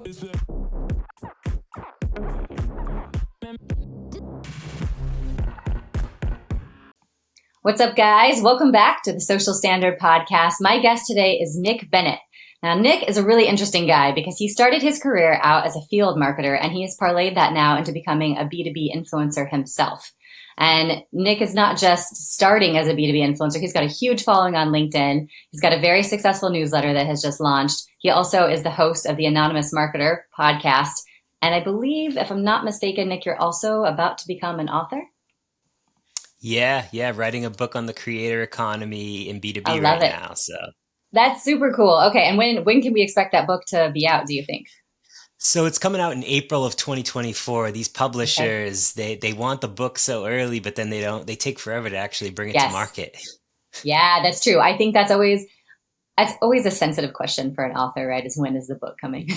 What's up, guys? Welcome back to the Social Standard Podcast. My guest today is Nick Bennett. Now, Nick is a really interesting guy because he started his career out as a field marketer, and he has parlayed that now into becoming a B2B influencer himself. And Nick is not just starting as a B2B influencer. He's got a huge following on LinkedIn. He's got a very successful newsletter that has just launched. He also is the host of the Anonymous Marketer podcast. And I believe, if I'm not mistaken, Nick, you're also about to become an author? Yeah, writing a book on the creator economy in B2B I love right it. now. So That's super cool. Okay, and when can we expect that book to be out, do you think? it's coming out in April of 2024. These publishers, they want the book so early, but then they take forever to actually bring it to Yes. market. Yeah, that's true. I think that's always a sensitive question for an author, right? Is when is the book coming?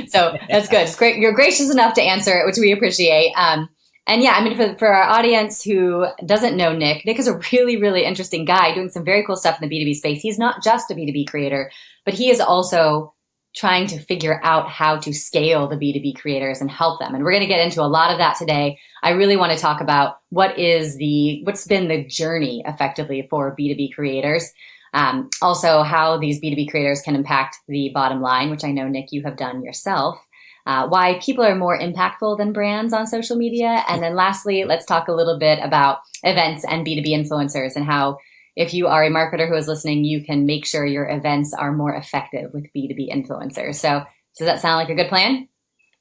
So that's good. It's great. You're gracious enough to answer it, which we appreciate. And yeah, I mean, for our audience who doesn't know Nick is a really, really interesting guy doing some very cool stuff in the B2B space. He's not just a B2B creator, but he is also trying to figure out how to scale the B2B creators and help them. And we're going to get into a lot of that today. I really want to talk about what's been the journey effectively for B2B creators. Also how these B2B creators can impact the bottom line, which I know, Nick, you have done yourself. Why people are more impactful than brands on social media. And then lastly, let's talk a little bit about events and B2B influencers and how, if you are a marketer who is listening, you can make sure your events are more effective with B2B influencers. So does that sound like a good plan?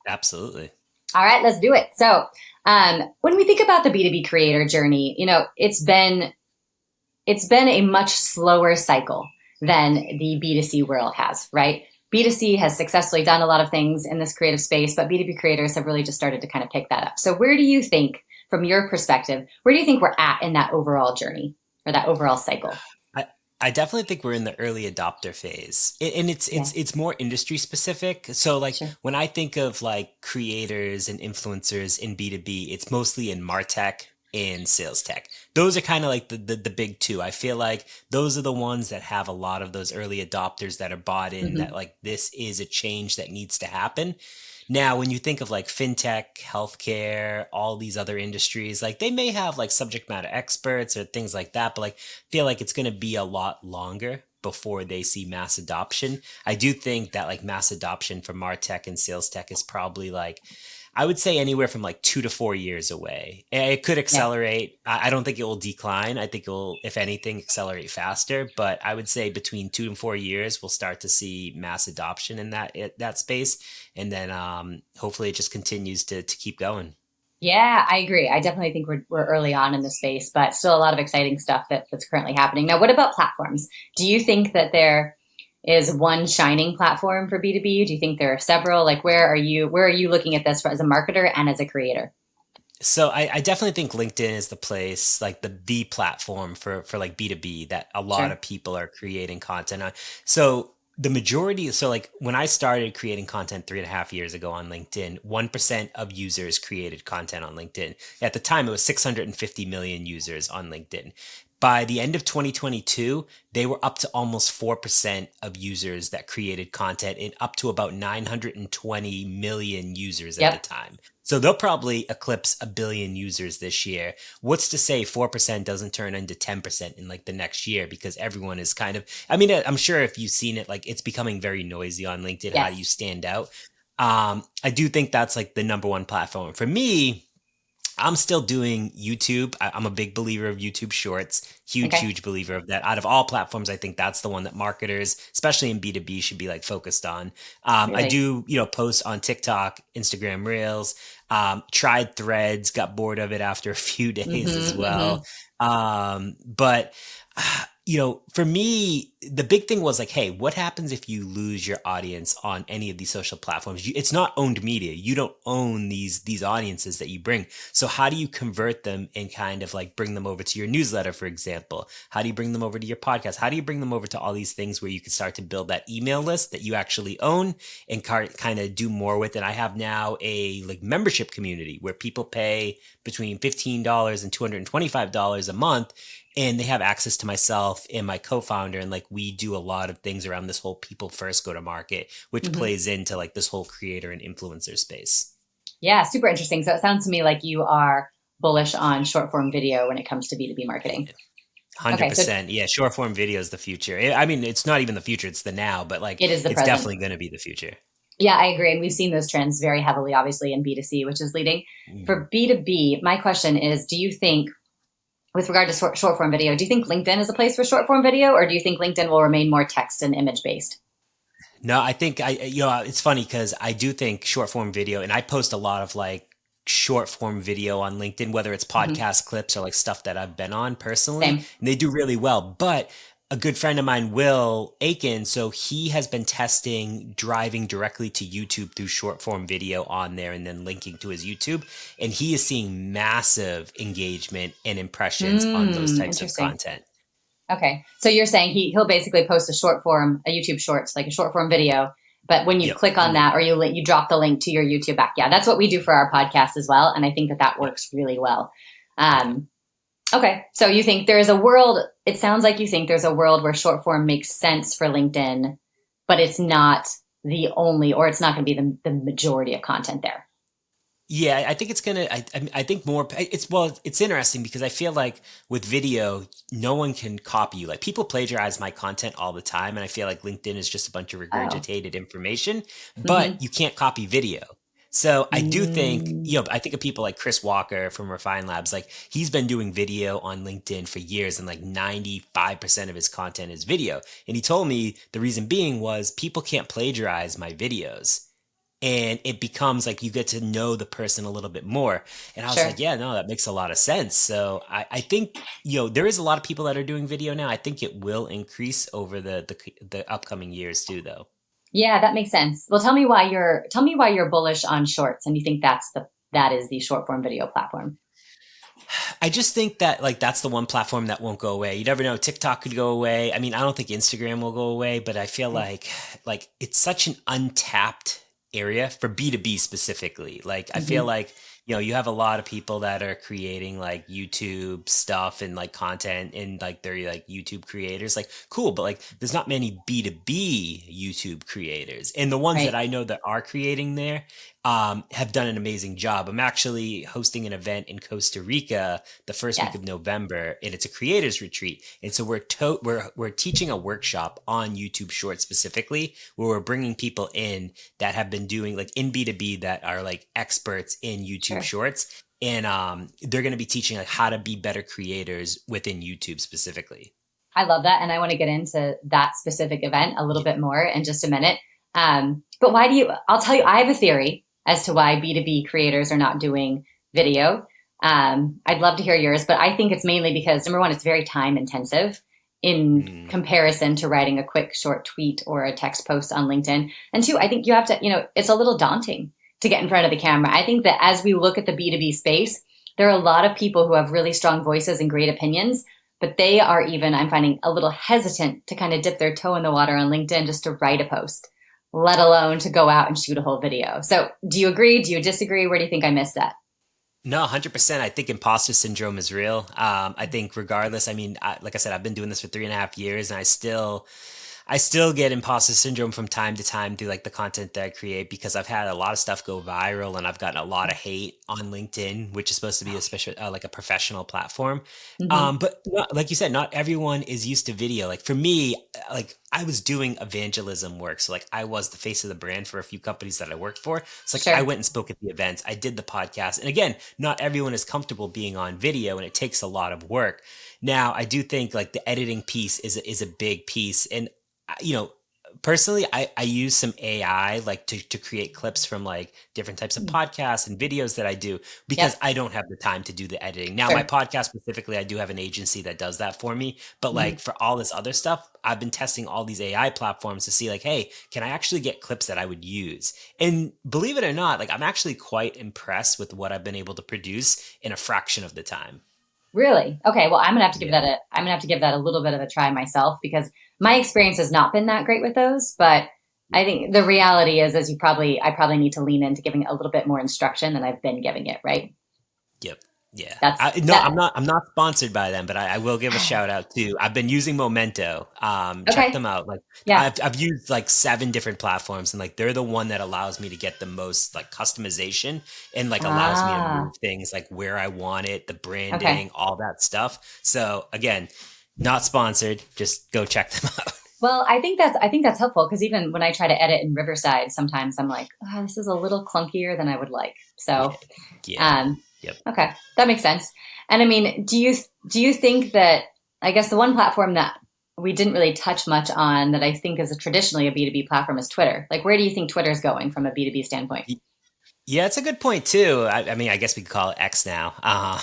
Absolutely. All right, let's do it. So when we think about the B2B creator journey, it's been a much slower cycle than the B2C world has, right? B2C has successfully done a lot of things in this creative space, but B2B creators have really just started to kind of pick that up. So where do you think, from your perspective, where do you think we're at in that overall journey or that overall cycle? I definitely think we're in the early adopter phase, and it's more industry specific. So Sure. when I think of like creators and influencers in B2B, it's mostly in MarTech and sales tech. Those are kind of like the big two. I feel like those are the ones that have a lot of those early adopters that are bought in, that like this is a change that needs to happen. Now, when you think of like fintech, healthcare, all these other industries, like they may have like subject matter experts or things like that, but like feel like it's going to be a lot longer before they see mass adoption. I do think that like mass adoption for MarTech and sales tech is probably like, I would say anywhere from like 2 to 4 years away. It could accelerate. I don't think it will decline. I think it will, if anything, accelerate faster. But I would say between 2 and 4 years, we'll start to see mass adoption in that space. And then hopefully it just continues to keep going. Yeah, I agree. I definitely think we're early on in the space, but still a lot of exciting stuff that's currently happening. Now, what about platforms? Do you think that there is one shining platform for B2B? Do you think there are several? Like, where are you looking at this as a marketer and as a creator? So I definitely think LinkedIn is the place, like the platform for like B2B that a lot of people are creating content on. So like when I started creating content 3.5 years ago on LinkedIn, 1% of users created content on LinkedIn. At the time, it was 650 million users on LinkedIn. By the end of 2022, they were up to almost 4% of users that created content, and up to about 920 million users at the time. So they'll probably eclipse 1 billion users this year. What's to say 4% doesn't turn into 10% in like the next year, because everyone is kind of, I mean, I'm sure if you've seen it, like it's becoming very noisy on LinkedIn. How do you stand out? I do think that's like the number one platform. For me, I'm still doing YouTube. I'm a big believer of YouTube Shorts. Huge believer of that. Out of all platforms, I think that's the one that marketers, especially in B2B, should be like focused on. I do, post on TikTok, Instagram Reels, tried Threads, got bored of it after a few days as well. But for me, the big thing was like, hey, what happens if you lose your audience on any of these social platforms? It's not owned media. You don't own these audiences that you bring. So how do you convert them and kind of like bring them over to your newsletter, for example? How do you bring them over to your podcast? How do you bring them over to all these things where you can start to build that email list that you actually own and kind of do more with? And I have now a like membership community where people pay between $15 and $225 a month. And they have access to myself and my co-founder. And like, we do a lot of things around this whole people first go to market, which Hmm. plays into like this whole creator and influencer space. Yeah, super interesting. So it sounds to me like you are bullish on short form video when it comes to B2B marketing. Okay, so 100%. Yeah, short form video is the future. I mean, it's not even the future, it's the now, but like it is the it's present. definitely going to be the future. Yeah, I agree. And we've seen those trends very heavily, obviously, in B2C, which is leading. Mhm. For B2B, my question is, do you think, with regard to short form video, do you think LinkedIn is a place for short form video, or do you think LinkedIn will remain more text and image based? No, I think it's funny because I do think short form video, and I post a lot of like short form video on LinkedIn, whether it's Hmm. podcast clips or like stuff that I've been on personally, Same. and they do really well. But a good friend of mine, Will Aiken, so he has been testing driving directly to YouTube through short form video on there and then linking to his YouTube. And he is seeing massive engagement and impressions on those types of Interesting. content. Okay. So you're saying he'll basically post a short form, a YouTube Shorts, like a short form video. But when you Yep. click on And then, that or you drop the link to your YouTube back. Yeah, that's what we do for our podcast as well. And I think that yep. works really well. Yeah. Um, okay. So you think there is a world, it sounds like you think there's a world where short form makes sense for LinkedIn, but it's not the only, or it's not going to be the majority of content there. Yeah, I think it's gonna. I think more. It's well, it's interesting because I feel like with video, no one can copy you. Like people plagiarize my content all the time, and I feel like LinkedIn is just a bunch of Oh. regurgitated information. But Mm-hmm. you can't copy video. So I do think, Mm, I think of people like Chris Walker from Refine Labs. Like he's been doing video on LinkedIn for years, and like 95% of his content is video. And he told me the reason being was people can't plagiarize my videos and it becomes like you get to know the person a little bit more. And I was like, sure. yeah, no, that makes a lot of sense. So I think there is a lot of people that are doing video now. I think it will increase over the upcoming years too, though. Yeah, that makes sense. Well, tell me why you're bullish on shorts and you think that is the short form video platform. I just think that like that's the one platform that won't go away. You never know. TikTok could go away. I mean, I don't think Instagram will go away, but I feel Right. like it's such an untapped area for B2B specifically. Like I feel Mm-hmm. like you have a lot of people that are creating like YouTube stuff and like content and like they're like YouTube creators. Like cool, but like there's not many B2B YouTube creators. And the ones that Right. I know that are creating there have done an amazing job. I'm actually hosting an event in Costa Rica the first week Yes. of November, and it's a creators retreat. And so we're teaching a workshop on YouTube Shorts specifically, where we're bringing people in that have been doing like in B2B that are like experts in YouTube Sure. Shorts, and they're going to be teaching like how to be better creators within YouTube specifically. I love that. And I want to get into that specific event a little Yeah. bit more in just a minute. But I'll tell you, I have a theory as to why B2B creators are not doing video. I'd love to hear yours, but I think it's mainly because number one, it's very time intensive in Mm, comparison to writing a quick short tweet or a text post on LinkedIn. And two, I think you have to, it's a little daunting to get in front of the camera. I think that as we look at the B2B space, there are a lot of people who have really strong voices and great opinions, but they are even, I'm finding, a little hesitant to kind of dip their toe in the water on LinkedIn just to write a post, let alone to go out and shoot a whole video. So do you agree? Do you disagree? Where do you think I missed that? no, 100%. I think imposter syndrome is real. I think regardless, I mean, like I said, I've been doing this for 3.5 years, and I still get imposter syndrome from time to time through like the content that I create because I've had a lot of stuff go viral and I've gotten a lot of hate on LinkedIn, which is supposed to be a special, like a professional platform. Mm-hmm. But like you said, not everyone is used to video. Like for me, like I was doing evangelism work. So like I was the face of the brand for a few companies that I worked for. So like I Sure. went and spoke at the events. I did the podcast. And again, not everyone is comfortable being on video and it takes a lot of work. Now, I do think like the editing piece is a big piece. And you know, personally, I use some AI like to create clips from like different types of podcasts and videos that I do because Yep. I don't have the time to do the editing. Now, my Sure. podcast specifically, I do have an agency that does that for me. But Mm-hmm. like for all this other stuff, I've been testing all these AI platforms to see like, hey, can I actually get clips that I would use? And believe it or not, like I'm actually quite impressed with what I've been able to produce in a fraction of the time. Really? Okay. Well, Yeah. I'm gonna have to give that a little bit of a try myself because my experience has not been that great with those. But I think the reality is, I probably need to lean into giving a little bit more instruction than I've been giving it. Right? Yep. Yeah. That's No, that. I'm not sponsored by them, but I will give a shout out too. I've been using Momento. Check Okay. them out. Like Yeah. I've used like 7 different platforms, and like they're the one that allows me to get the most like customization, and like allows me to Ah, move things like where I want it, the okay. branding, all that stuff. So again, not sponsored. Just go check them out. Well, I think that's helpful because even when I try to edit in Riverside, sometimes I'm like, oh, this is a little clunkier than I would like. Yeah. So, Yeah. um, Yep. okay, that makes sense. And I mean, do you think that I guess the one platform that we didn't really touch much on that I think is traditionally a B2B platform is Twitter. Like, where do you think Twitter is going from a B2B standpoint? Yeah, it's a good point too. I mean, I guess we could call it X now.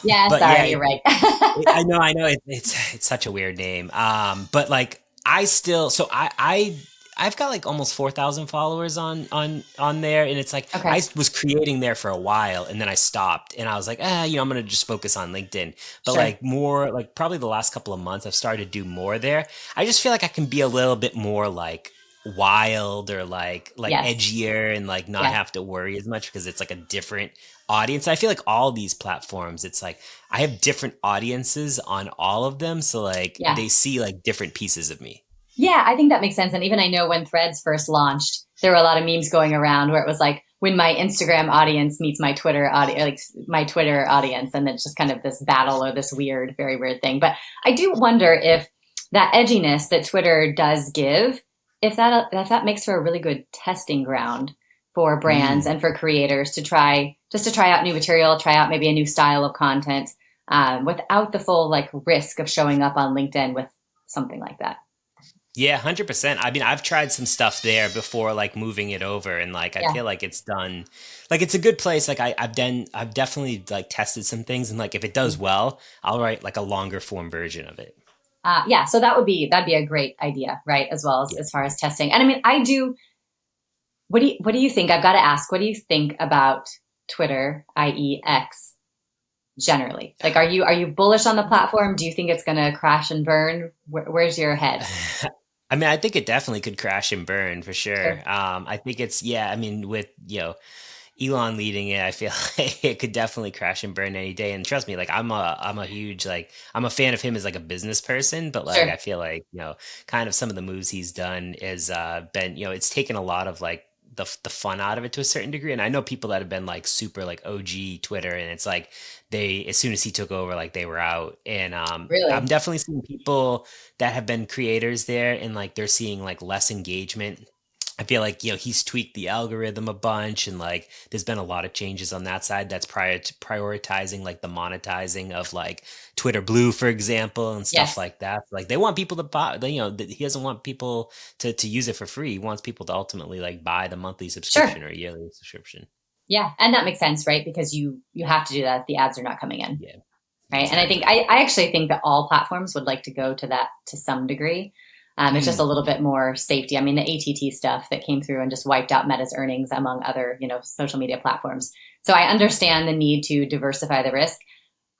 Yeah, But yeah, sorry, you're right. I know it's such a weird name. But like I still, so I've got like almost 4,000 followers on there, and it's like I Okay, was creating there for a while, and then I stopped, and I was like, I'm gonna just focus on LinkedIn. But sure. like more, like probably the last couple of months, I've started to do more there. I just feel like I can be a little bit more like wild or like Yes. edgier and like not Yeah. have to worry as much because it's like a different audience. I feel like all these platforms, it's like I have different audiences on all of them, so like Yeah. they see like different pieces of me. Yeah, I think that makes sense. And even I know when Threads first launched, there were a lot of memes going around where it was like when my Instagram audience meets my Twitter audience, like my Twitter audience, and it's just kind of this battle or this weird, very weird thing. But I do wonder if that edginess that Twitter does give, if that makes for a really good testing ground for brands Mm. and for creators to try just to try out new material, try out maybe a new style of content, without the full like risk of showing up on LinkedIn with something like that. Yeah, 100%. I mean, I've tried some stuff there before, like moving it over, and like I Yeah. feel like it's done, like it's a good place. Like I've definitely like tested some things, and like if it does well, I'll write like a longer form version of it. Yeah, so that'd be a great idea, right? As well Yeah. as far as testing. And I mean, I do. What do you think? I've got to ask. What do you think about Twitter, i.e., X, generally? Like, are you bullish on the platform? Do you think it's going to crash and burn? Where's your head? I mean, I think it definitely could crash and burn for sure. Sure. I think it's, yeah, I mean, with, Elon leading it, I feel like it could definitely crash and burn any day. And trust me, like I'm a huge, like I'm a fan of him as like a business person, but like I Sure. feel like, kind of some of the moves he's done is been, it's taken a lot of like the fun out of it to a certain degree. And I know people that have been like super like OG Twitter, and it's like they, as soon as he took over, like they were out. And I'm Really? definitely seeing people that have been creators there, and like they're seeing like less engagement. I feel like, he's tweaked the algorithm a bunch, and like there's been a lot of changes on that side that's prior to prioritizing like the monetizing of like Twitter Blue, for example, and stuff Yes. like that. Like they want people to buy, he doesn't want people to use it for free. He wants people to ultimately like buy the monthly Sure. subscription or yearly subscription. Yeah, and that makes sense, right? Because you have to do that if the ads are not coming in, Yeah, right? And exactly. I actually think that all platforms would like to go to that to some degree. It's just a Mm, little bit more safety. I mean, the ATT stuff that came through and just wiped out Meta's earnings among other, social media platforms. So I understand the need to diversify the risk.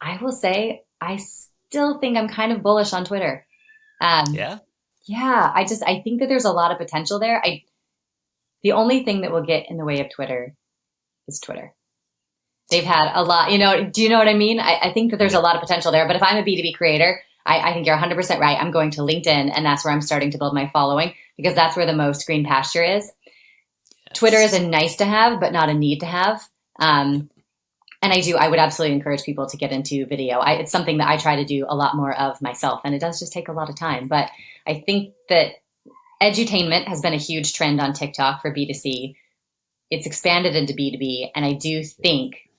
I will say I still think I'm kind of bullish on Twitter. Um, yeah. yeah, I think that there's a lot of potential there. The only thing that will get in the way of Twitter is Twitter. They've had a lot, do you know what I mean? I think that there's a Yep. lot of potential there. But if I'm a B2B creator, I think you're 100% right. I'm going to LinkedIn, and that's where I'm starting to build my following because that's where the most green pasture is. Twitter is Yes. a nice to have, but not a need to have. Yep. Um, and I would absolutely encourage people to get into video. It's something that I try to do a lot more of myself, and it does just take a lot of time. But I think that edutainment has been a huge trend on TikTok for B2C. It's expanded into B2B, and I do think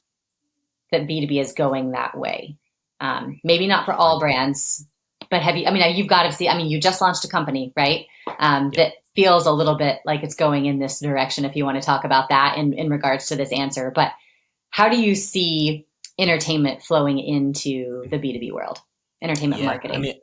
that B2B is going that way. Maybe not for all brands, but I mean, you've got to see, I mean, you just launched a company, right? Yep. That feels a little bit like it's going in this direction, if you want to talk about that in regards to this answer. But how do you see entertainment flowing into the B2B world, entertainment Yeah, I marketing? mean,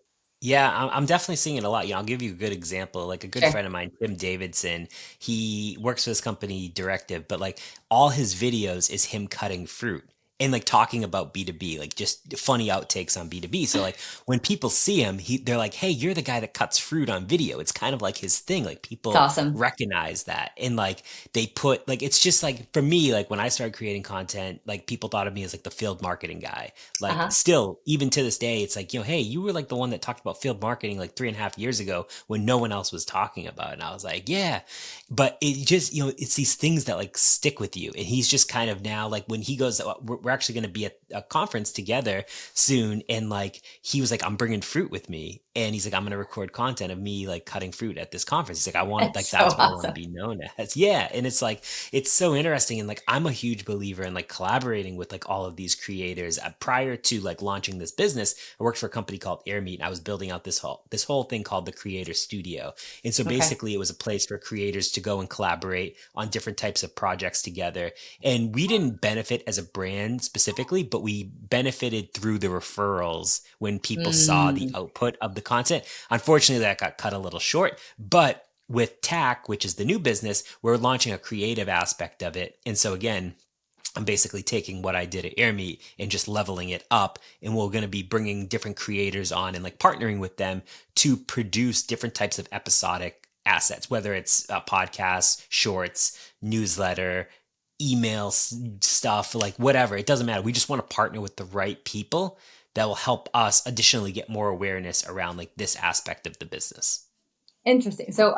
yeah, I'm definitely seeing it a lot. I'll give you a good example. Like a good Sure. friend of mine, Tim Davidson, he works for this company, Directive, but like all his videos is him cutting fruit. and like talking about B2B, like just funny outtakes on B2B. So like when people see him, they're like, "Hey, you're the guy that cuts fruit on video." It's kind of like his thing. Like It's people awesome. recognize that. And like they put like it's just like for me, like when I started creating content, like people thought of me as like the field marketing guy. Like Uh-huh. still, even to this day, it's like, hey, you were like the one that talked about field marketing like 3.5 years ago when no one else was talking about it. And I was like, yeah. But it just, it's these things that like stick with you. And he's just kind of now like when he goes, we're actually going to be at a conference together soon. And like, he was like, I'm bringing fruit with me. And he's like, I'm going to record content of me like cutting fruit at this conference. He's like, It's like, so that's what I want to awesome. be known as. Yeah. And it's like, it's so interesting. And like, I'm a huge believer in like collaborating with like all of these creators. Prior to like launching this business, I worked for a company called Airmeet, and I was building out this whole thing called the Creator Studio. And so Okay. basically, it was a place for creators to go and collaborate on different types of projects together. And we didn't benefit as a brand specifically, but we benefited through the referrals when people saw the Mm, output of the content. Unfortunately, that got cut a little short, but with Tack, which is the new business, we're launching a creative aspect of it. And so again, I'm basically taking what I did at Airmeet and just leveling it up. And we're going to be bringing different creators on and like partnering with them to produce different types of episodic assets, whether it's podcasts, shorts, newsletter, email stuff, like whatever. It doesn't matter. We just want to partner with the right people that will help us additionally get more awareness around like this aspect of the business. interesting. So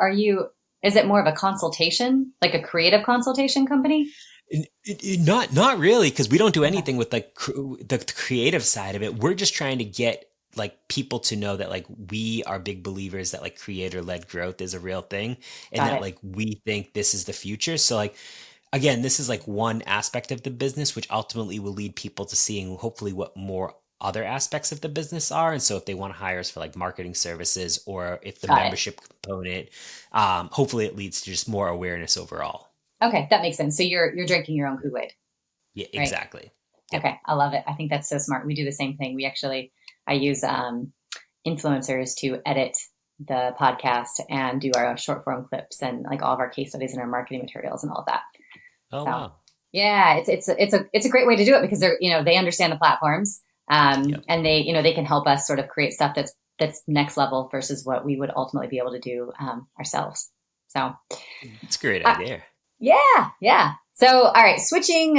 is it more of a consultation, like a creative consultation company? Not really, because we don't do Okay. anything with like the creative side of it. We're just trying to get like people to know that like we are big believers that like creator led growth is a real thing, and Got that it. like we think this is the future. So like again, this is like one aspect of the business, which ultimately will lead people to seeing hopefully what more other aspects of the business are. And so if they want to hire us for like marketing services or if the Got it. membership component, hopefully it leads to just more awareness overall. Okay, that makes sense. So you're drinking your own Kool-Aid, Yeah, right? exactly. Yep. Okay, I love it. I think that's so smart. We do the same thing. I use influencers to edit the podcast and do our short form clips and like all of our case studies and our marketing materials and all of that. Oh, So wow. yeah, it's a great way to do it because they understand the platforms, Yep. and they can help us sort of create stuff that's next level versus what we would ultimately be able to do ourselves. So It's a great uh, idea. yeah, yeah. So, all right, switching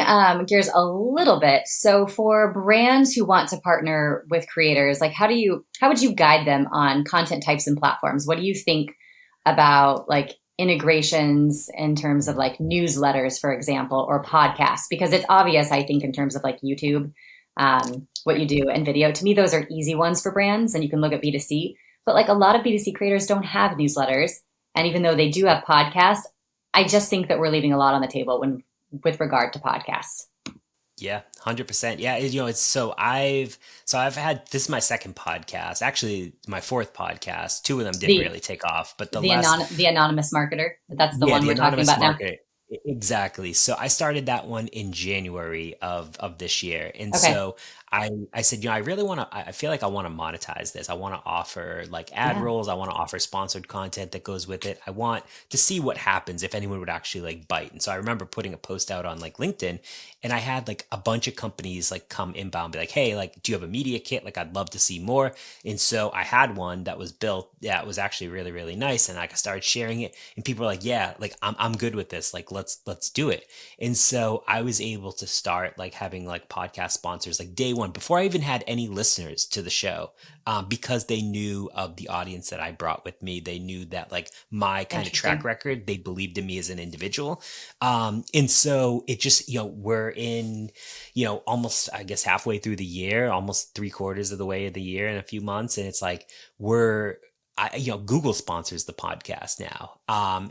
gears a little bit. So, for brands who want to partner with creators, like how would you guide them on content types and platforms? What do you think about like integrations in terms of Mm. like newsletters, for example, or podcasts? Because it's obvious, I think, in terms of like YouTube, what you do and video. To me, those are easy ones for brands, and you can look at B2C. But like a lot of B2C creators don't have newsletters, and even though they do have podcasts, I just think that we're leaving a lot on the table when with regard to podcasts. Yeah, 100%. Yeah, it's so I've had this is my second podcast, actually my fourth podcast. Two of them didn't The really take off, but the anonymous marketer. That's the yeah, one the we're talking anonymous about now. marketer. Exactly. So I started that one in January of this year. And Okay. so I said, I really want to I feel like I want to monetize this. I want to offer like ad Yeah. rolls, I want to offer sponsored content that goes with it. I want to see what happens if anyone would actually like bite. And so I remember putting a post out on like LinkedIn, and I had like a bunch of companies like come inbound, be like, "Hey, like do you have a media kit? Like I'd love to see more." And so I had one that was built. Yeah, it was actually really, really nice. And like I started sharing it, and people were like, "Yeah, like I'm good with this. Like let's do it." And so I was able to start like having like podcast sponsors like day one before I even had any listeners to the show, because they knew of the audience that I brought with me. They knew that like my kind of track Interesting. record. They believed in me as an individual, and so it just we're in almost I guess halfway through the year, almost three quarters of the way of the year in a few months, and it's like we're Google sponsors the podcast now.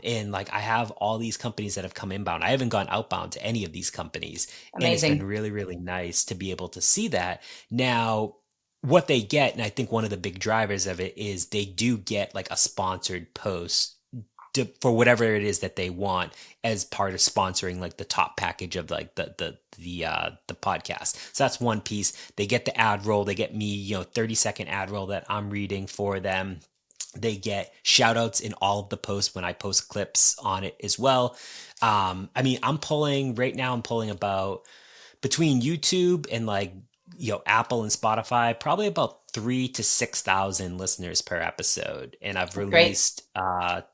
And like I have all these companies that have come inbound. I haven't gone outbound to any of these companies. And it's been Amazing. really, really nice to be able to see that. Now, what they get, and I think one of the big drivers of it is they do get like a sponsored post for whatever it is that they want as part of sponsoring like the top package of like the podcast. So that's one piece. They get the ad roll, they get me 30-second ad roll that I'm reading for them. They get shout outs in all of the posts when I post clips on it as well. I mean, I'm pulling about between YouTube and like, Apple and Spotify, probably about 3 to 6,000 listeners per episode. And I've That's great. released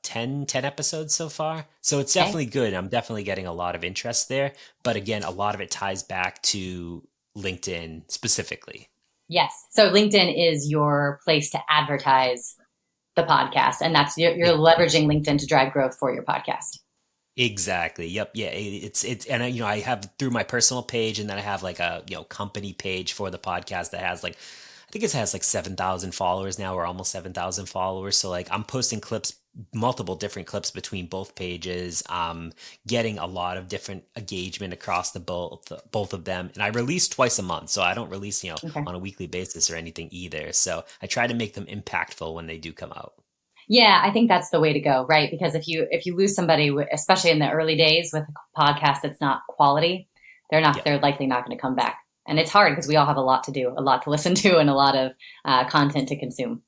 10 episodes so far. So it's Okay. definitely good. I'm definitely getting a lot of interest there. But again, a lot of it ties back to LinkedIn specifically. Yes. So LinkedIn is your place to advertise the podcast, and that's you're leveraging LinkedIn to drive growth for your podcast. Exactly. Yep. Yeah. It's and I have through my personal page, and then I have like a company page for the podcast that has like I think it has like 7,000 followers now, or almost 7,000 followers. So like I'm posting clips, multiple different clips between both pages. Getting a lot of different engagement across the both of them, and I release twice a month, so I don't release Okay. on a weekly basis or anything either. So I try to make them impactful when they do come out. Yeah, I think that's the way to go, right? Because if you lose somebody, especially in the early days with a podcast that's not quality, Yep. they're likely not going to come back. And it's hard because we all have a lot to do, a lot to listen to, and a lot of content to consume.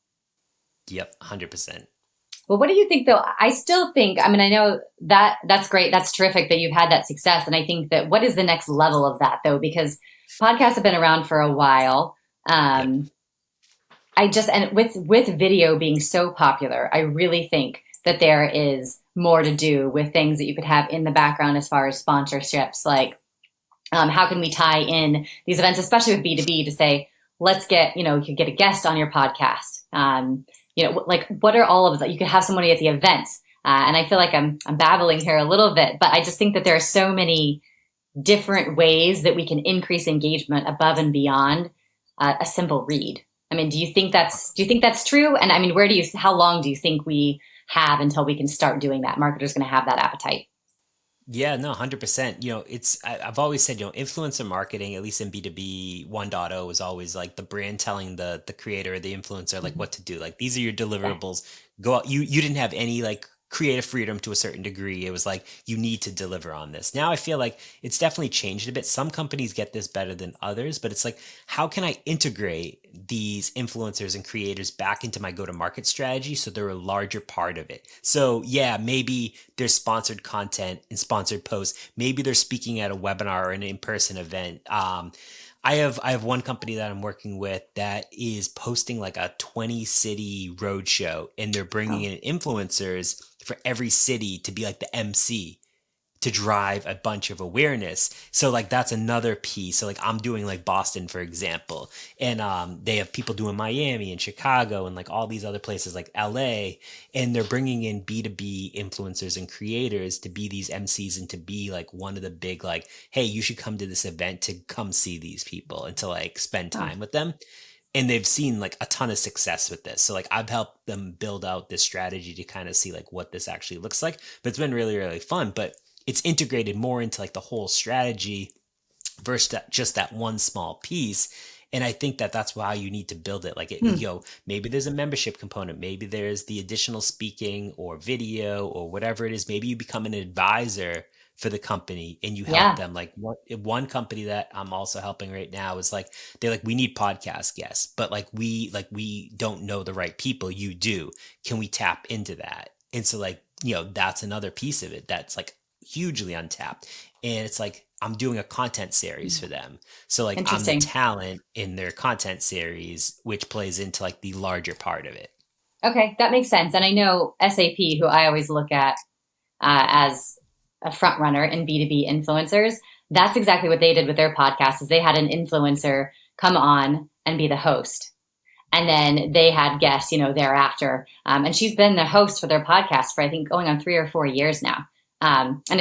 Yep. 100%. Well, what do you think though? I still think, I mean, I know that that's great. That's terrific that you've had that success. And I think that what is the next level of that though? Because podcasts have been around for a while. Yep. Um, and with video being so popular, I really think that there is more to do with things that you could have in the background as far as sponsorships. Like, how can we tie in these events, especially with B2B, to say, let's get, you could get a guest on your podcast. Like what are all of that? You could have somebody at the event. And I feel like I'm babbling here a little bit, but I just think that there are so many different ways that we can increase engagement above and beyond a simple read. I mean, do you think that's true? And I mean, how long do you think we have until we can start doing that? Marketers going to have that appetite. Yeah, no, 100%. I've always said, influencer marketing, at least in B2B 1.0, is always like the brand telling the creator or the influencer like Mm-hmm. what to do. Like these are your Yeah. deliverables. Go out. You didn't have any like creative freedom to a certain degree. It was like you need to deliver on this. Now I feel like it's definitely changed a bit. Some companies get this better than others, but it's like how can I integrate these influencers and creators back into my go-to-market strategy so they're a larger part of it. So yeah, maybe there's sponsored content and sponsored posts. Maybe they're speaking at a webinar or an in-person event. I have one company that I'm working with that is posting like a 20 city roadshow, and they're bringing Oh, in influencers for every city to be like the MC to drive a bunch of awareness. So like that's another piece. So like I'm doing like Boston, for example, and they have people doing Miami and Chicago and like all these other places like LA, and they're bringing in B2B influencers and creators to be these MCs and to be like one of the big like, hey, you should come to this event to come see these people and to like spend oh, time with them. And they've seen like a ton of success with this. So like I've helped them build out this strategy to kind of see like what this actually looks like. But it's been really, really fun. But it's integrated more into like the whole strategy versus just that one small piece. And I think that that's how you need to build it. Like, hmm. maybe there's a membership component. Maybe there's the additional speaking or video or whatever it is. Maybe you become an advisor for the company and you help Yeah. them. Like one company that I'm also helping right now is like, they're like, we need podcast guests, but we don't know the right people. You do. Can we tap into that? And so like, that's another piece of it that's like hugely untapped. And it's like I'm doing a content series for them. So like I'm the Interesting. talent in their content series, which plays into like the larger part of it. Okay, that makes sense. And I know SAP, who I always look at as a front runner in B2B influencers. That's exactly what they did with their podcast is they had an influencer come on and be the host. And then they had guests, thereafter. And she's been the host for their podcast for, I think, going on 3 or 4 years now. And Wow.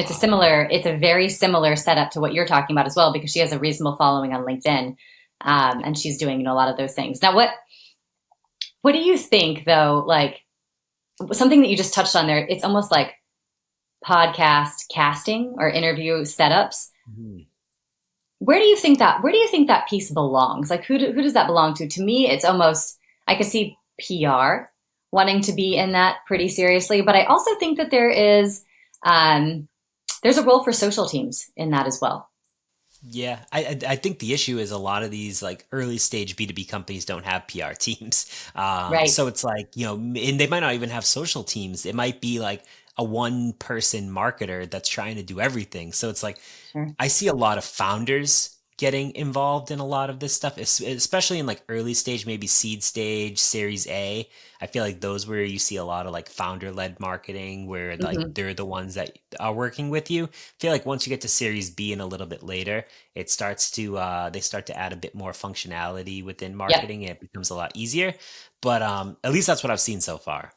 it's a very similar setup to what you're talking about as well, because she has a reasonable following on LinkedIn. Yep. And she's doing, a lot of those things. Now, what do you think though? Like something that you just touched on there, it's almost like podcast casting or interview setups. Mhm. Where do you think that piece belongs? Like who does that belong to? To me, it's almost I could see PR wanting to be in that pretty seriously, but I also think that um, there's a role for social teams in that as well. Yeah, I think the issue is a lot of these like early stage B2B companies don't have PR teams. Right. So it's like, and they might not even have social teams. It might be like a one person marketer that's trying to do everything. So it's like Sure. I see a lot of founders getting involved in a lot of this stuff, especially in like early stage, maybe seed stage, series A. I feel like those where you see a lot of like founder led marketing where like Hmm. they're the ones that are working with you. I feel like once you get to series B and a little bit later, it starts to they start to add a bit more functionality within Yep. marketing and it becomes a lot easier. But at least that's what I've seen so far.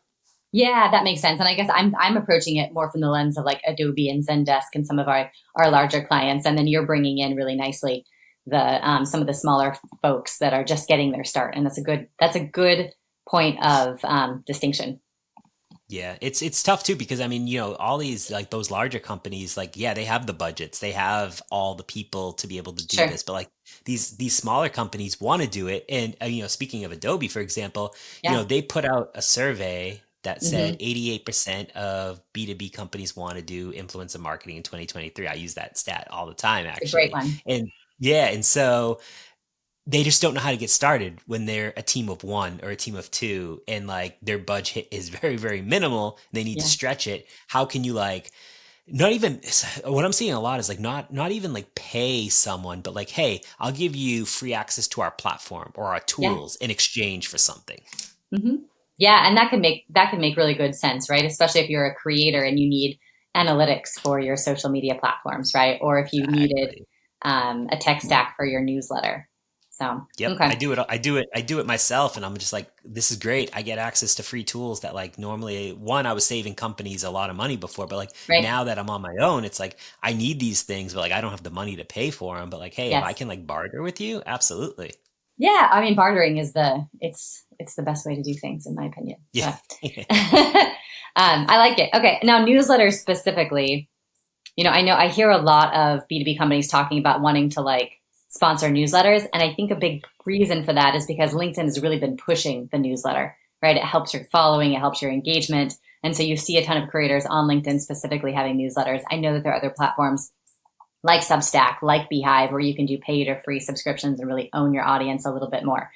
Yeah, that makes sense. And I guess I'm approaching it more from the lens of like Adobe and Zendesk and some of our larger clients, and then you're bringing in really nicely the some of the smaller folks that are just getting their start, and that's a good point of distinction. Yeah, it's tough too because I mean, all these like those larger companies, like yeah, they have the budgets, they have all the people to be able to do Sure. this, but like these smaller companies want to do it. And speaking of Adobe, for example, Yeah. they put out a survey that said Hmm. 88% of B2B companies want to do influencer marketing in 2023. I use that stat all the time It's a great actually. one. And yeah, and so they just don't know how to get started when they're a team of one or a team of two and like their budget is very, very minimal. They need to Yeah. stretch it. How can you like not even what I'm seeing a lot is like not even like pay someone, but like, hey, I'll give you free access to our platform or our Yeah. tools in exchange for something. Hmm. Yeah, and that can make really good sense, right? Especially if you're a creator and you need analytics for your social media platforms, right? Or if you needed Exactly. a tech stack for your newsletter. So, Yep, okay, I do it myself, and I'm just like, this is great. I get access to free tools that like normally one I was saving companies a lot of money before, but like right? now that I'm on my own, it's like I need these things, but like I don't have the money to pay for them. But like, hey, if I Yes. can like barter with you, absolutely. Yeah, I mean, bartering is it's the best way to do things, in my opinion. Yeah. So, I like it. Okay, now newsletters specifically. I know I hear a lot of B2B companies talking about wanting to like sponsor newsletters. And I think a big reason for that is because LinkedIn has really been pushing the newsletter, right? It helps your following, it helps your engagement. And so you see a ton of creators on LinkedIn specifically having newsletters. I know that there are other platforms like Substack, like Beehive, where you can do paid or free subscriptions and really own your audience a little bit more.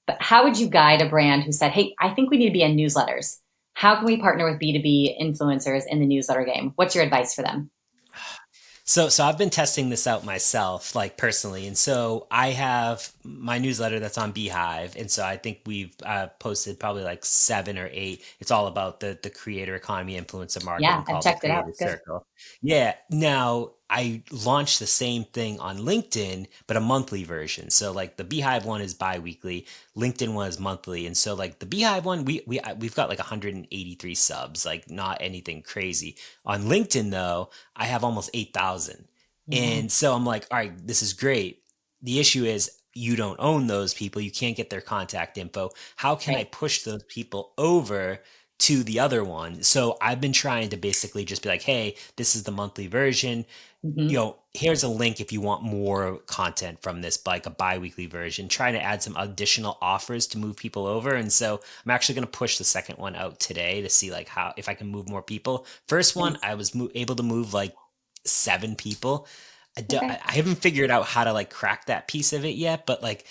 But how would you guide a brand who said, hey, I think we need to be in newsletters? How can we partner with B2B influencers in the newsletter game? What's your advice for them? So I've been testing this out myself, like personally, and so I have my newsletter that's on Beehive, and so I think we've posted probably like 7 or 8. It's all about the creator economy, influencer Yeah, marketing, I've called the checked it out. Creator It's good. Circle. Yeah. Now I launched the same thing on LinkedIn, but a monthly version. So like the Beehive one is bi-weekly, LinkedIn one is monthly, and so like the Beehive one, we've got like 183 subs, like not anything crazy. On LinkedIn though, I have almost 8,000. Yeah. And so I'm like, all right, this is great. The issue is you don't own those people. You can't get their contact info. How can I Right. push those people over to the other one? So I've been trying to basically just be like, hey, this is the monthly version. Hmm. Here's a link if you want more content from this, like a bi-weekly version, trying to add some additional offers to move people over. And so I'm actually going to push the second one out today to see like how, if I can move more people. First one, Nice. I was able to move like 7 people. Okay. I haven't figured out how to like crack that piece of it yet, but like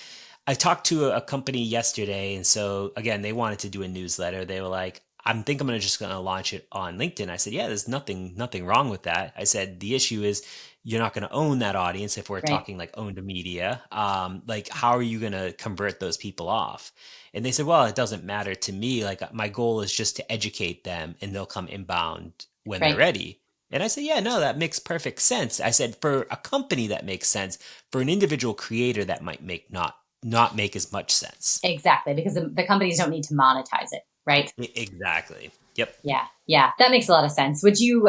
I talked to a company yesterday, and so again, they wanted to do a newsletter. They were like, I'm gonna just gonna launch it on LinkedIn. I said, yeah, there's nothing wrong with that. I said the issue is you're not gonna own that audience if we're Right. talking like owned media. Like how are you gonna convert those people off? And they said, well, it doesn't matter to me. Like my goal is just to educate them, and they'll come inbound when they're Right. ready. And I said, yeah, no, that makes perfect sense. I said, for a company that makes sense. For an individual creator, that might make not make as much sense. Exactly. Because the companies don't need to monetize it. Right. Exactly. Yep. Yeah. Yeah. That makes a lot of sense. Would you,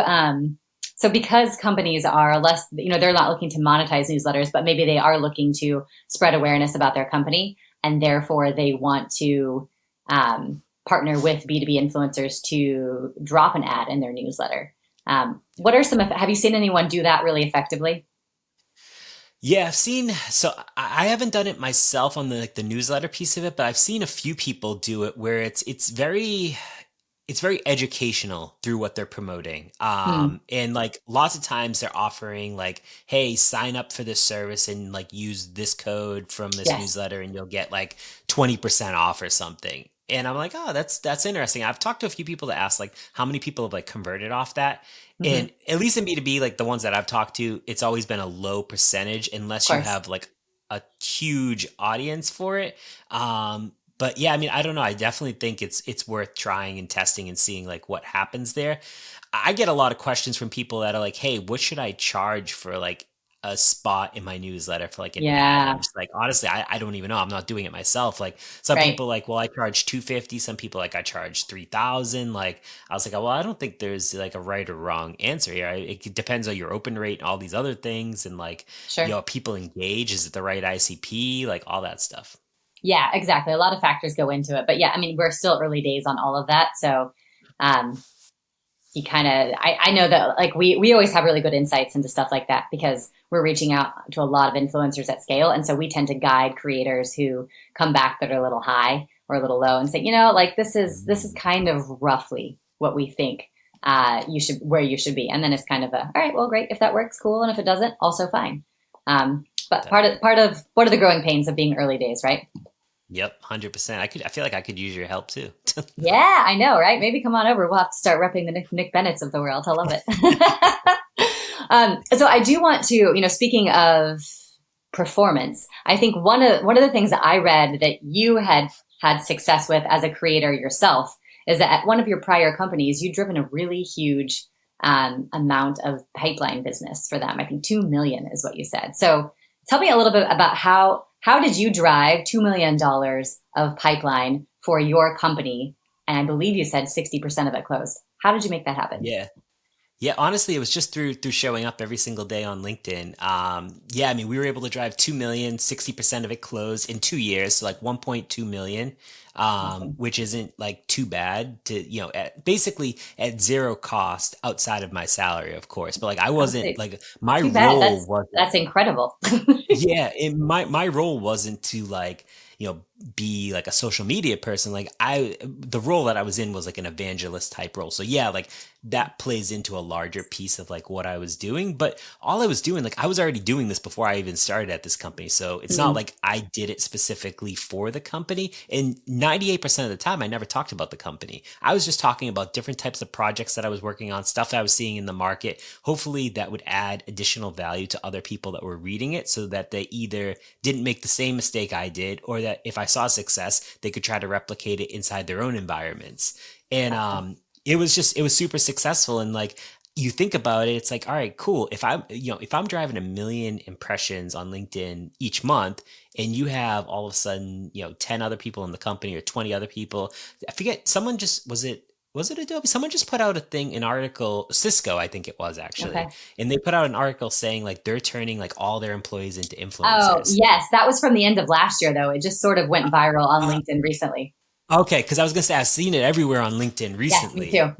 so because companies are less, they're not looking to monetize newsletters, but maybe they are looking to spread awareness about their company and therefore they want to partner with B2B influencers to drop an ad in their newsletter. What are some, have you seen anyone do that really effectively? Yeah, I've seen. So I haven't done it myself on the like the newsletter piece of it, but I've seen a few people do it where it's very educational through what they're promoting. Hmm. And like lots of times they're offering like, hey, sign up for this service and like use this code from this Yes. newsletter and you'll get like 20% off or something. And I'm like, oh, that's interesting. I've talked to a few people that ask like how many people have like converted off that. Hmm. And at least in B2B, like the ones that I've talked to, it's always been a low percentage Of unless you course. have like a huge audience for it. But yeah, I mean, I don't know. I definitely think it's worth trying and testing and seeing like what happens there. I get a lot of questions from people that are like, "Hey, what should I charge for like a spot in my newsletter for like an ad?" And I'm Yeah. just like, honestly, I don't even know. I'm not doing it myself. Like some Right. people like, well, I charge 250. Some people like I charge 3,000. Like I was like, well, I don't think there's like a right or wrong answer here. It depends on your open rate and all these other things, and like, Sure. people engage. Is it the right ICP? Like all that stuff. Yeah, exactly. A lot of factors go into it. But yeah, I mean, we're still early days on all of that. So um, you kind of, I know that like we always have really good insights into stuff like that because we're reaching out to a lot of influencers at scale. And so we tend to guide creators who come back that are a little high or a little low and say, like this is Mm, kind of roughly what we think you should where you should be. And then it's kind of all right, well, great. If that works, cool. And if it doesn't, also fine. But part of definitely. part of what are the growing pains of being early days, right? Yep, 100%. I feel like I could use your help too. Yeah, I know, right? Maybe come on over. We'll have to start repping the Nick Bennett's of the world. I love it. So I do want to, speaking of performance, I think one of the things that I read that you had success with as a creator yourself is that at one of your prior companies, you'd driven a really huge amount of pipeline business for them. I think 2 million is what you said. So tell me a little bit about how did you drive $2 million of pipeline for your company? And I believe you said 60% of it closed. How did you make that happen? Yeah. Yeah, honestly, it was just through showing up every single day on LinkedIn. Yeah, I mean, we were able to drive 2 million, 60% of it closed in 2 years, so like 1.2 million, Awesome. which isn't like too bad to, basically at zero cost outside of my salary, of course. But like I I would wasn't say like my too bad. role That's wasn't. that's incredible. Yeah, my role wasn't to like, be like a social media person. Like the role that I was in was like an evangelist type role. So yeah, like that plays into a larger piece of like what I was doing. But all I was doing, like I was already doing this before I even started at this company. So it's not Mm, like I did it specifically for the company. And 98% of the time I never talked about the company. I was just talking about different types of projects that I was working on, stuff I was seeing in the market. Hopefully that would add additional value to other people that were reading it so that they either didn't make the same mistake I did, or that if I saw success, they could try to replicate it inside their own environments. And gotcha. it was super successful. And like you think about it, it's like, all right, cool. If I'm driving 1 million impressions on LinkedIn each month, and you have all of a sudden, 10 other people in the company or 20 other people, I forget, someone just was it Adobe? Someone just put out an article, Cisco, I think it was actually, Okay. and they put out an article saying like they're turning like all their employees into Oh, influencers. yes. That was from the end of last year, though. It just sort of went viral on Uh, LinkedIn recently. okay, because I was gonna say I've seen it everywhere on LinkedIn Yes, me recently. too.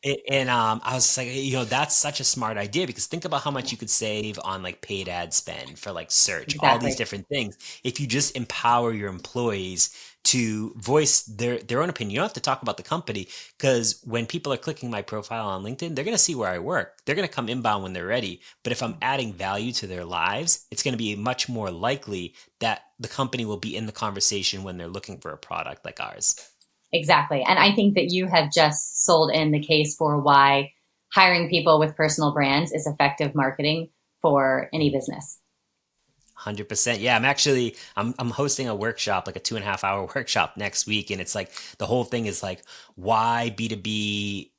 And I was just like, that's such a smart idea because think about how much you could save on like paid ad spend for like search, all these Exactly. different things. If you just empower your employees to voice their own opinion, you don't have to talk about the company because when people are clicking my profile on LinkedIn, they're going to see where I work. They're going to come inbound when they're ready. But if I'm adding value to their lives, it's going to be much more likely that the company will be in the conversation when they're looking for a product like ours. Exactly. And I think that you have just sold in the case for why hiring people with personal brands is effective marketing for any business. 100%. Yeah, I'm hosting a workshop, like a 2.5 hour workshop next week. And it's like the whole thing is like why B2B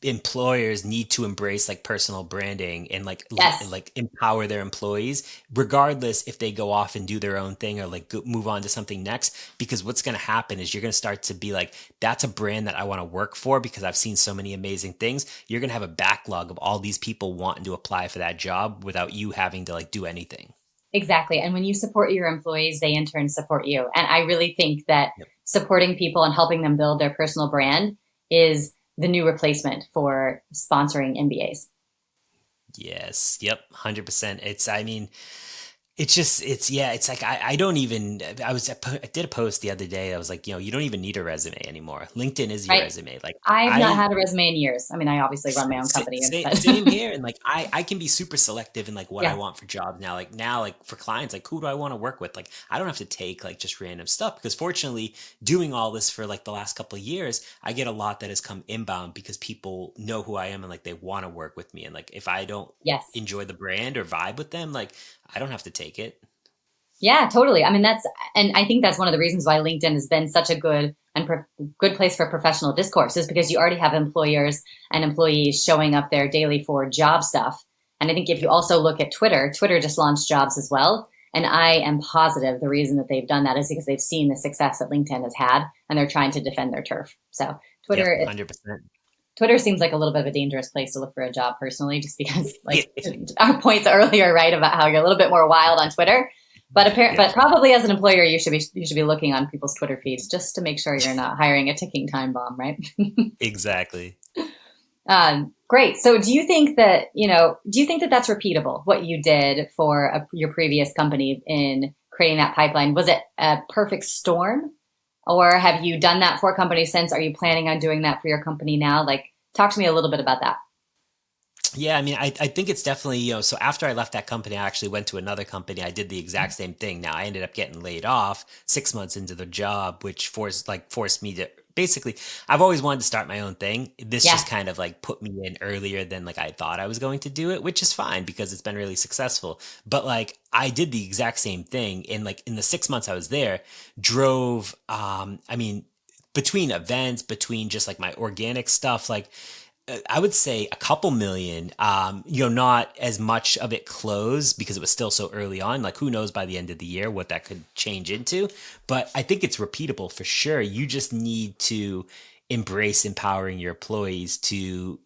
employers need to embrace like personal branding and Yes, like empower their employees regardless if they go off and do their own thing or like move on to something next, because what's going to happen is you're going to start to be like, that's a brand that I want to work for because I've seen so many amazing things. You're going to have a backlog of all these people wanting to apply for that job without you having to like do anything. exactly. And when you support your employees, they in turn support you. And I really think that Yep. supporting people and helping them build their personal brand is the new replacement for sponsoring MBAs. Yes. Yep. 100%. I mean, it's like I don't even I did a post the other day. I was like, you don't even need a resume anymore. LinkedIn is your Right. resume. Like I've not I had a resume in years. I mean, I obviously run my own company, but Same here, and like I can be super selective in like what I yeah. want for jobs now. Like now, like for clients, like who do I want to work with? Like I don't have to take like just random stuff because fortunately, doing all this for like the last couple of years, I get a lot that has come inbound because people know who I am and like they want to work with me. And like if I don't Yes. enjoy the brand or vibe with them, like I don't have to take it. Yeah, totally. I mean, and I think that's one of the reasons why LinkedIn has been such a good and good place for professional discourse is because you already have employers and employees showing up there daily for job stuff. And I think if you Yep. also look at Twitter, Twitter just launched jobs as well. And I am positive the reason that they've done that is because they've seen the success that LinkedIn has had and they're trying to defend their turf. So Yep. Twitter, 100%. Twitter seems like a little bit of a dangerous place to look for a job personally, just because like our points earlier, right, about how you're a little bit more wild on Twitter. But Yep. probably as an employer, you should be looking on people's Twitter feeds just to make sure you're not hiring a ticking time bomb, right? Exactly. Great. So do you think that that's repeatable? What you did for your previous company in creating that pipeline, was it a perfect storm, or have you done that for companies since? Are you planning on doing that for your company now? Like, talk to me a little bit about that. Yeah, I mean, I think it's definitely, so after I left that company, I actually went to another company. I did the exact same thing. Now I ended up getting laid off 6 months into the job, which forced me to basically, I've always wanted to start my own thing. This Yeah. just kind of like put me in earlier than like I thought I was going to do it, which is fine because it's been really successful. But like I did the exact same thing. And like in the 6 months I was there, drove, I mean, between events, between just like my organic stuff, like I would say a couple million, not as much of it closed because it was still so early on. Like, who knows by the end of the year what that could change into. But I think it's repeatable for sure. You just need to embrace empowering your employees to,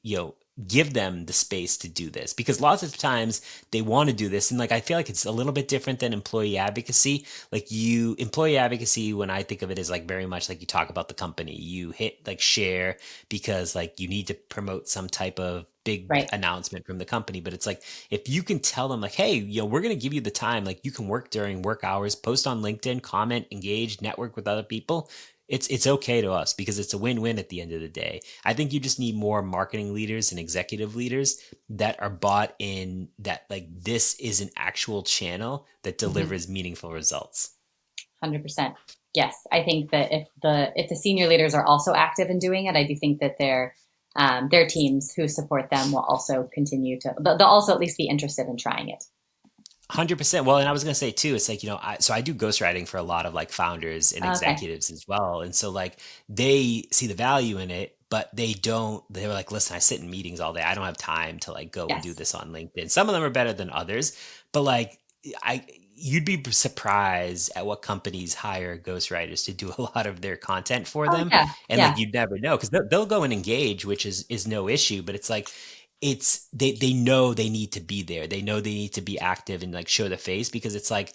give them the space to do this because lots of times they want to do this. And like, I feel like it's a little bit different than employee advocacy. Like, employee advocacy, when I think of it, is like very much like you talk about the company, you hit like share because like you need to promote some type of big Right. announcement from the company. But it's like if you can tell them like, hey, we're going to give you the time, like you can work during work hours, post on LinkedIn, comment, engage, network with other people. It's okay to us because it's a win-win at the end of the day. I think you just need more marketing leaders and executive leaders that are bought in that like this is an actual channel that Mhm. delivers meaningful results. 100%. Yes, I think that if the senior leaders are also active in doing it, I do think that their teams who support them will also continue to. They'll also at least be interested in trying it. 100%. Well, and I was going to say too, it's like, so I do ghostwriting for a lot of like founders and Okay. executives as well. And so like they see the value in it, but they're like, listen, I sit in meetings all day. I don't have time to like go and do Yes. this on LinkedIn. Some of them are better than others, but like you'd be surprised at what companies hire ghostwriters to do a lot of their content for Oh them. yeah. And Yeah. like, you'd never know because they'll go and engage, which is no issue, but it's like, they know they need to be there. They know they need to be active and like show the face because it's like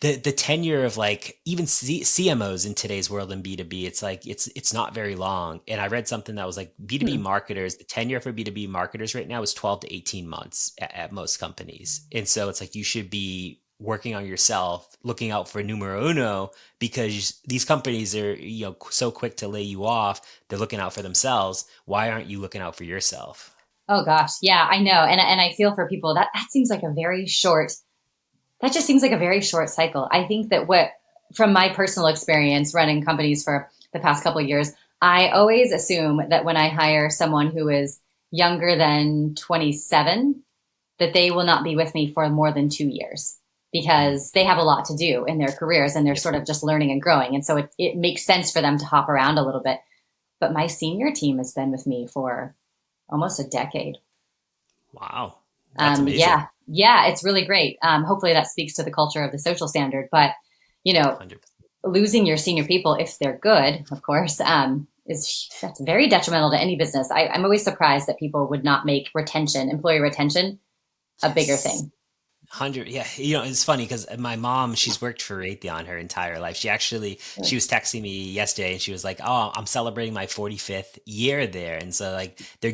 the tenure of like even CMOs in today's world in B2B, it's like it's not very long. And I read something that was like B2B Hmm. marketers, the tenure for B2B marketers right now is 12 to 18 months at most companies. And so it's like you should be working on yourself, looking out for numero uno because these companies are, so quick to lay you off. They're looking out for themselves. Why aren't you looking out for yourself? Oh gosh. Yeah, I know. And I feel for people that seems like a very short. That just seems like a very short cycle. I think that from my personal experience running companies for the past couple of years, I always assume that when I hire someone who is younger than 27, that they will not be with me for more than 2 years Mhm. because they have a lot to do in their careers and they're Yep. sort of just learning and growing. And so it makes sense for them to hop around a little bit. But my senior team has been with me for almost a decade. Wow. That's amazing. Yeah, yeah, it's really great. Hopefully that speaks to the culture of the social standard. But, you know, 100%. losing your senior people, if they're good, of course, that's very detrimental to any business. I'm always surprised that people would not make employee retention, a bigger thing. 100, yeah. It's funny because my mom, she's worked for Raytheon her entire life. She was texting me yesterday and she was like, "Oh, I'm celebrating my 45th year there." And so like they're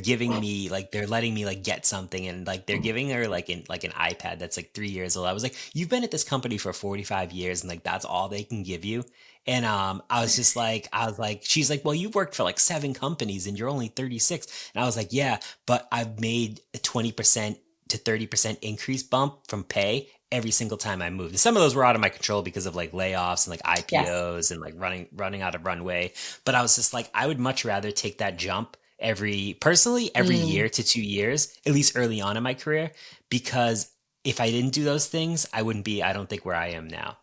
letting me like get something and like they're giving her like an iPad that's like 3 years old. I was like, "You've been at this company for 45 years and like that's all they can give you." And I was like, she's like, "Well, you've worked for like 7 companies and you're only 36." And I was like, "Yeah, but I've made a 20% to 30% increase bump from pay every single time I moved." And some of those were out of my control because of like layoffs and like Yes. IPOs and like running out of runway. But I was just like, I would much rather take that jump every Mm. year to 2 years, at least early on in my career, because if I didn't do those things, I wouldn't be, I don't think, where I am now.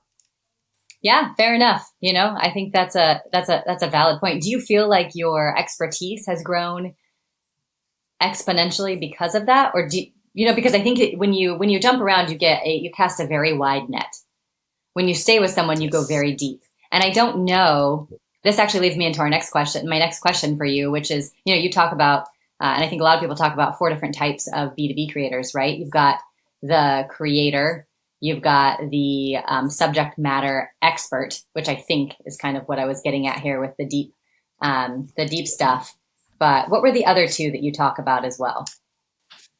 Yeah, fair enough. I think that's a valid point. Do you feel like your expertise has grown exponentially because of that, or because I think when you jump around, you cast a very wide net. When you stay with someone, you go Yes. very deep. And I don't know. This actually leads me into our next question. My next question for you, which is, you talk about, and I think a lot of people talk about 4 different types of B2B creators, right? You've got the creator, you've got the subject matter expert, which I think is kind of what I was getting at here with the deep stuff. But what were the other two that you talk about as well?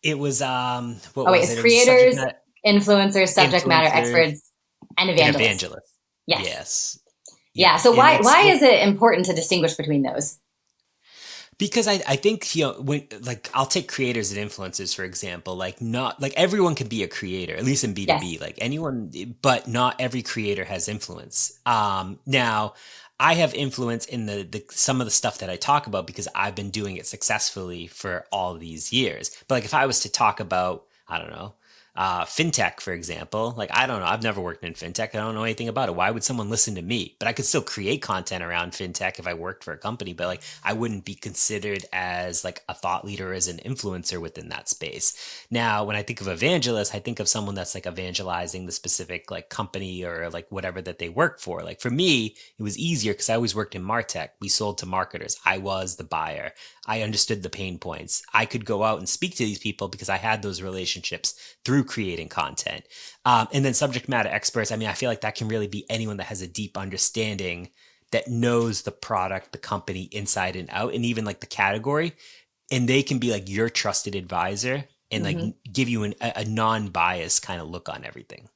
It was what Oh wait, was it's it? It was a subject creators, matter influencers, subject matter influencers experts, and and evangelists. evangelists. Yes. Yes. Yeah. Yeah. So And why is it important to distinguish between those? because I think, when like I'll take creators and influencers, for example, like not like everyone can be a creator, at least in B2B, Yes. like anyone, but not every creator has influence. Now I have influence in the some of the stuff that I talk about because I've been doing it successfully for all these years. But like if I was to talk about, I don't know, fintech, for example, like I don't know, I've never worked in fintech. I don't know anything about it. Why would someone listen to me? But I could still create content around fintech if I worked for a company, but like I wouldn't be considered as like a thought leader, as an influencer within that space. Now, when I think of evangelist, I think of someone that's like evangelizing the specific like company or like whatever that they work for. Like for me, it was easier because I always worked in MarTech. We sold to marketers. I was the buyer. I understood the pain points. I could go out and speak to these people because I had those relationships through creating content. And then subject matter experts, I mean, I feel like that can really be anyone that has a deep understanding, that knows the product, the company inside and out, and even like the category. And they can be like your trusted advisor and like Hmm. give you a non-biased kind of look on everything.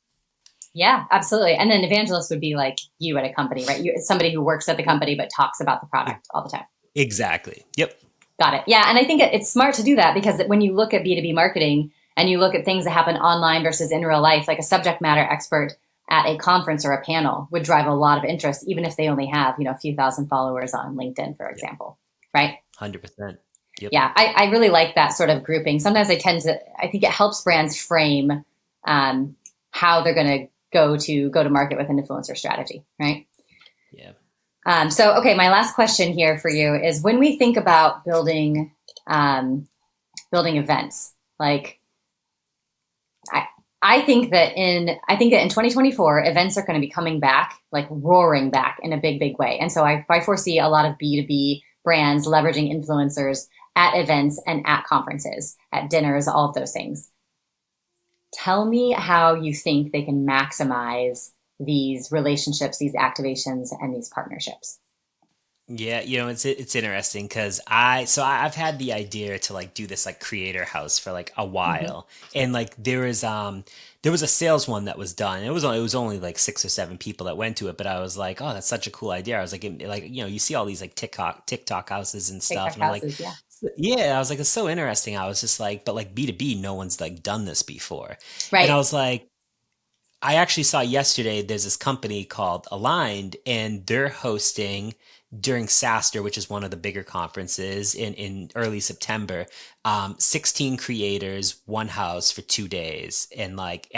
Yeah, absolutely. And then evangelist would be like you at a company, right? You somebody who works at the company but talks about the E- product all the time. Exactly. Yep. Got it. Yeah, and I think it's smart to do that because when you look at B2B marketing and you look at things that happen online versus in real life, like a subject matter expert at a conference or a panel would drive a lot of interest, even if they only have, a few thousand followers on LinkedIn, for Yep. example. Right? 100%. Yep. Yeah, I really like that sort of grouping. Sometimes I think it helps brands frame um, how they're going to go to market with an influencer strategy, right? Yeah. So, okay, my last question here for you is when we think about building events, like I, I think that in 2024, events are going to be coming back, like roaring back in a big, big way. And so I foresee a lot of B2B brands leveraging influencers at events and at conferences, at dinners, all of those things. Tell me how you think they can maximize these relationships, these activations, and these partnerships. Yeah, it's interesting because I've had the idea to like do this like creator house for like a Hmm. while, and like there was a sales one that was done. It was only like 6 or 7 people that went to it, but I was like, oh, that's such a cool idea. I was like, you see all these like TikTok houses and stuff, TikTok and I'm like, houses, yeah. yeah, I was like, it's so interesting. I was just like, but like B2B, no one's like done this before, and I Right. was like. I actually saw yesterday there's this company called Aligned, and they're hosting during SaaStr, which is one of the bigger conferences in early September, 16 creators, one house for 2 days. And like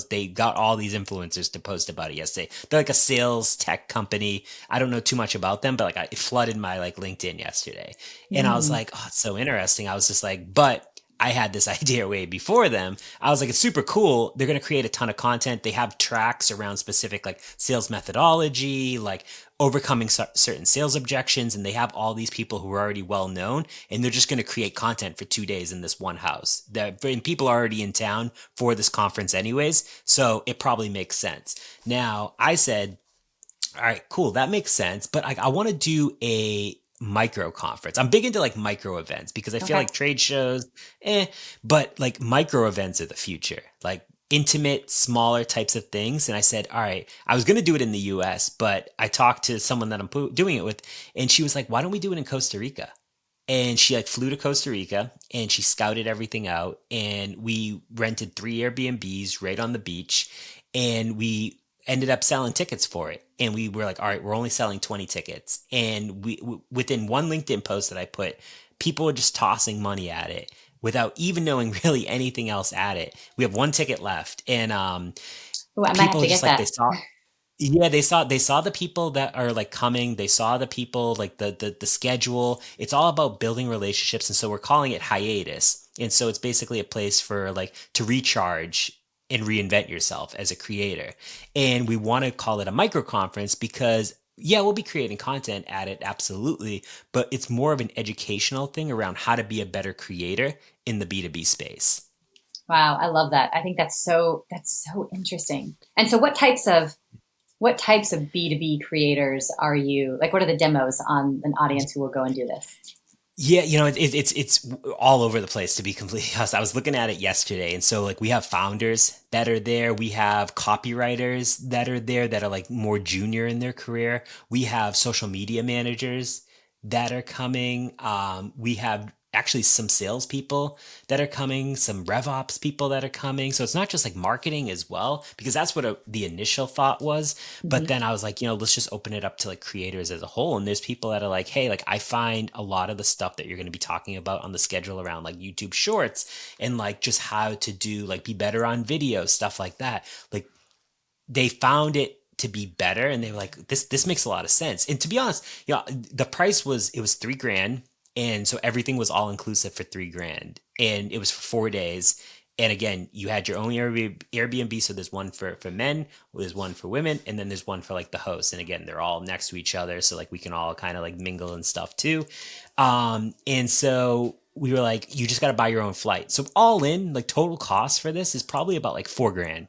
they got all these influencers to post about it yesterday. They're like a sales tech company. I don't know too much about them, but it flooded my like LinkedIn yesterday. And I was Mm. like, oh, it's so interesting. I was just like, but I had this idea way before them. I was like, it's super cool. They're going to create a ton of content. They have tracks around specific like sales methodology, like overcoming certain sales objections. And they have all these people who are already well known, and they're just going to create content for 2 days in this one house. And people are already in town for this conference anyways. So it probably makes sense. Now I said, all right, cool. That makes sense. But I want to do a micro conference. I'm big into like micro events because I feel Okay. like trade shows, but like micro events are the future, like intimate, smaller types of things. And I said, all right, I was going to do it in the US, but I talked to someone that I'm doing it with, and she was like, why don't we do it in Costa Rica? And she like flew to Costa Rica and she scouted everything out, and we rented 3 Airbnbs right on the beach, and we ended up selling tickets for it. And we were like, all right, we're only selling 20 tickets. And within one LinkedIn post that I put, people were just tossing money at it without even knowing really anything else at it. We have one ticket left, and Ooh, I might have people to just get like they that. saw, yeah, they saw the people that are like coming. They saw the people like the schedule. It's all about building relationships, and so we're calling it hiatus. And so it's basically a place for like to recharge and reinvent yourself as a creator. And we want to call it a micro conference because yeah, we'll be creating content at it, absolutely, but it's more of an educational thing around how to be a better creator in the B2B space. Wow, I love that. I think that's so interesting. And so what types of B2B creators are you like? What are the demos on an audience who will go and do this? Yeah, it's all over the place to be completely honest. I was looking at it yesterday, and so like we have founders that are there, we have copywriters that are there that are like more junior in their career. We have social media managers that are coming. We have actually some salespeople that are coming, some RevOps people that are coming. So it's not just like marketing as well, because that's what the initial thought was. But Mhm. then I was like, let's just open it up to like creators as a whole. And there's people that are like, hey, like I find a lot of the stuff that you're going to be talking about on the schedule around like YouTube shorts and like just how to do like be better on video, stuff like that. Like they found it to be better, and they were like, this makes a lot of sense. And to be honest, the price was, it was 3 grand. And so everything was all inclusive for 3 grand. And it was for 4 days. And again, you had your own Airbnb. So there's one for men, there's one for women, and then there's one for like the host. And again, they're all next to each other. So like we can all kind of like mingle and stuff too. And so we were like, you just got to buy your own flight. So all in, like total cost for this is probably about like 4 grand.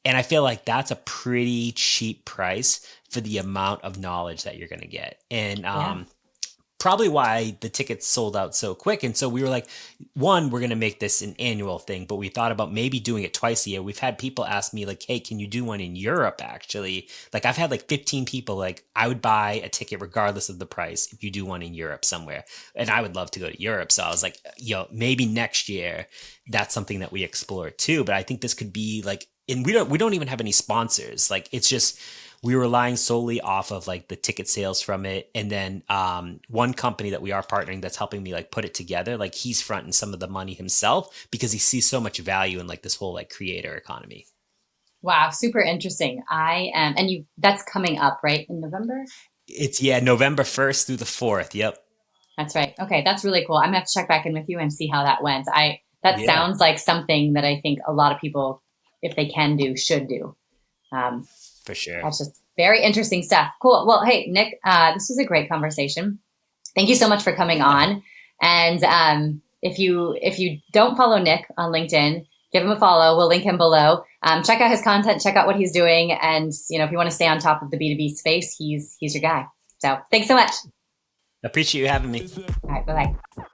And I feel like that's a pretty cheap price for the amount of knowledge that you're going to get. And Yeah. probably why the tickets sold out so quick. And so we were like, one, we're going to make this an annual thing, but we thought about maybe doing it twice a year. We've had people ask me like, hey, can you do one in Europe actually? Like I've had like 15 people like, I would buy a ticket regardless of the price if you do one in Europe somewhere. And I would love to go to Europe. So I was like, maybe next year that's something that we explore too. But I think this could be like, and we don't even have any sponsors. Like it's just we're relying solely off of like the ticket sales from it. And then one company that we are partnering that's helping me like put it together, like he's fronting some of the money himself because he sees so much value in like this whole like creator economy. Wow, super interesting. I am, and you that's coming up, right? In November? It's yeah, November 1st through the 4th. Yep. That's right. Okay, that's really cool. I'm gonna have to check back in with you and see how that went. That Yeah, sounds like something that I think a lot of people, if they can do, should do. Um, for sure. that's just very interesting stuff. Cool. Well, hey, Nick, this was a great conversation. Thank you so much for coming Yeah. on. And if you don't follow Nick on LinkedIn, give him a follow. We'll link him below. Check out his content. Check out what he's doing. And if you want to stay on top of the B2B space, he's your guy. So thanks so much. Appreciate you having me. All right. Bye bye.